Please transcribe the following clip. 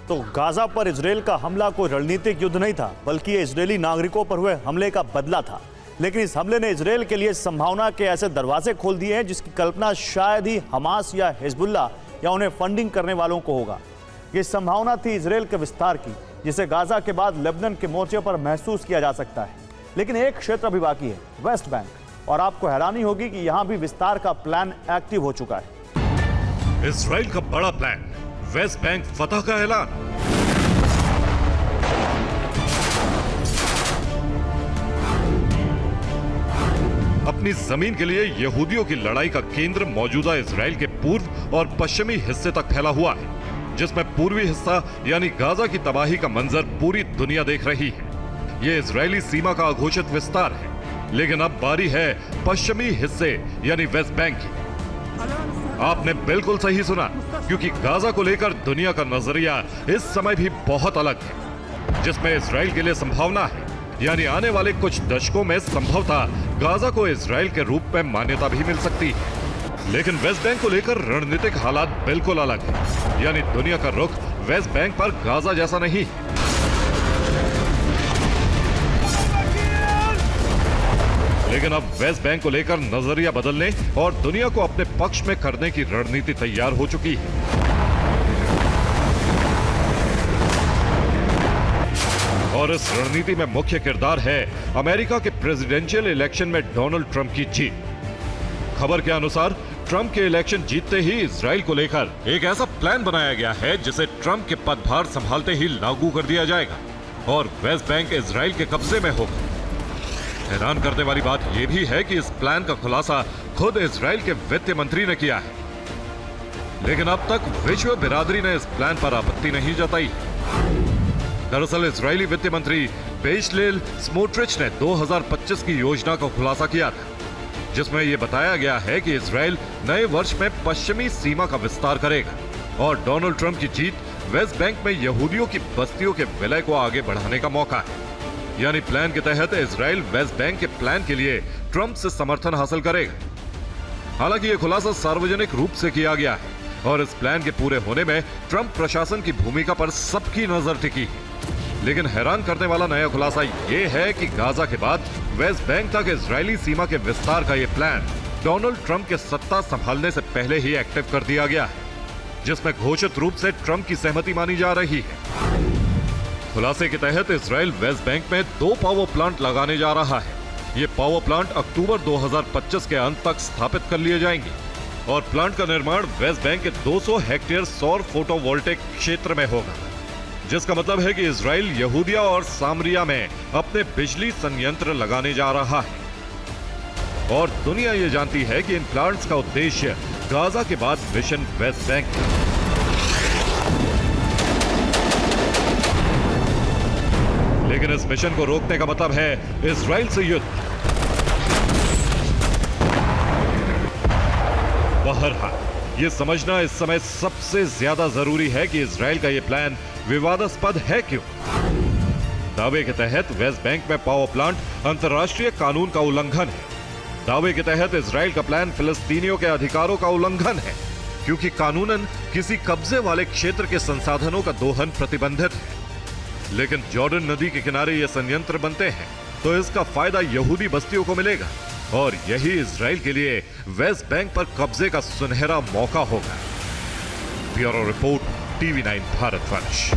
तो गाजा पर इजरायल का हमला कोई रणनीतिक युद्ध नहीं था, बल्कि ये इजरायली नागरिकों पर हुए हमले का बदला था। लेकिन इस हमले ने इजरायल के लिए संभावना के ऐसे दरवाजे खोल दिए हैं जिसकी कल्पना शायद ही हमास या हिजबुल्लाह या उन्हें फंडिंग करने वालों को होगा। ये संभावना थी इजरायल के विस्तार की, जिसे गाजा के बाद लेबनान के मोर्चे पर महसूस किया जा सकता है। लेकिन एक क्षेत्र अभी बाकी है, वेस्ट बैंक, और आपको हैरानी होगी कि यहां भी विस्तार का प्लान एक्टिव हो चुका है। इजराइल का बड़ा प्लान, वेस्ट बैंक फतह का ऐलान। अपनी जमीन के लिए यहूदियों की लड़ाई का केंद्र मौजूदा इजराइल के पूर्व और पश्चिमी हिस्से तक फैला हुआ है, जिसमें पूर्वी हिस्सा यानी गाजा की तबाही का मंजर पूरी दुनिया देख रही है। ये इजरायली सीमा का अघोषित विस्तार है, लेकिन अब बारी है पश्चिमी हिस्से यानी वेस्ट बैंक की। आपने बिल्कुल सही सुना, क्योंकि गाजा को लेकर दुनिया का नजरिया इस समय भी बहुत अलग है, जिसमें इजराइल के लिए संभावना है, यानी आने वाले कुछ दशकों में संभवतः गाजा को इजराइल के रूप में मान्यता भी मिल सकती है। लेकिन वेस्ट बैंक को लेकर रणनीतिक हालात बिल्कुल अलग है, यानी दुनिया का रुख वेस्ट बैंक पर गाजा जैसा नहीं है। लेकिन अब वेस्ट बैंक को लेकर नजरिया बदलने और दुनिया को अपने पक्ष में करने की रणनीति तैयार हो चुकी है। और इस रणनीति में मुख्य किरदार है अमेरिका के प्रेसिडेंशियल इलेक्शन में डोनाल्ड ट्रंप की जीत। खबर के अनुसार ट्रंप के इलेक्शन जीतते ही इजराइल को लेकर एक ऐसा प्लान बनाया गया है जिसे ट्रंप के पदभार संभालते ही लागू कर दिया जाएगा और वेस्ट बैंक इजराइल के कब्जे में होगा। हैरान करने वाली बात यह भी है कि इस प्लान का खुलासा खुद इजराइल के वित्त मंत्री ने किया है, लेकिन अब तक विश्व बिरादरी ने इस प्लान पर आपत्ति नहीं जताई। दरअसल इजरायली वित्त मंत्री बेचलेल स्मोट्रिच ने 2025 की योजना का खुलासा किया था, जिसमें यह बताया गया है कि इजराइल नए वर्ष में पश्चिमी सीमा का विस्तार करेगा और डोनाल्ड ट्रंप की जीत वेस्ट बैंक में यहूदियों की बस्तियों के विलय को आगे बढ़ाने का मौका है। यानी प्लान के तहत इजराइल वेस्ट बैंक के प्लान के लिए ट्रंप से समर्थन हासिल करेगा। हालांकि यह खुलासा सार्वजनिक रूप से किया गया है और इस प्लान के पूरे होने में ट्रंप प्रशासन की भूमिका पर सबकी नजर टिकी है। लेकिन हैरान करने वाला नया खुलासा यह है कि गाजा के बाद वेस्ट बैंक तक इजरायली सीमा के विस्तार का यह प्लान डोनाल्ड ट्रंप के सत्ता संभालने से पहले ही एक्टिव कर दिया गया है, जिसमें घोषित रूप से ट्रंप की सहमति मानी जा रही है। खुलासे के तहत इजराइल वेस्ट बैंक में 2 पावर प्लांट लगाने जा रहा है। ये पावर प्लांट अक्टूबर 2025 के अंत तक स्थापित कर लिए जाएंगे और प्लांट का निर्माण वेस्ट बैंक के 200 हेक्टेयर सौर फोटोवोल्टेक क्षेत्र में होगा, जिसका मतलब है कि इजराइल यहूदिया और सामरिया में अपने बिजली संयंत्र लगाने जा रहा है। और दुनिया ये जानती है कि इन प्लांट्स का उद्देश्य गाजा के बाद मिशन वेस्ट बैंक है। लेकिन इस मिशन को रोकने का मतलब है इजराइल से युद्ध। बहरहाल ये समझना इस समय सबसे ज्यादा जरूरी है कि इजराइल का ये प्लान विवादास्पद है क्यों। दावे के तहत वेस्ट बैंक में पावर प्लांट अंतर्राष्ट्रीय कानून का उल्लंघन है। दावे के तहत इजराइल का प्लान फिलिस्तीनियों के अधिकारों का उल्लंघन है, क्योंकि कानूनन किसी कब्जे वाले क्षेत्र के संसाधनों का दोहन प्रतिबंधित है। लेकिन जॉर्डन नदी के किनारे ये संयंत्र बनते हैं तो इसका फायदा यहूदी बस्तियों को मिलेगा और यही इजराइल के लिए वेस्ट बैंक पर कब्जे का सुनहरा मौका होगा। Bureau report, TV9 Bharatvarsh.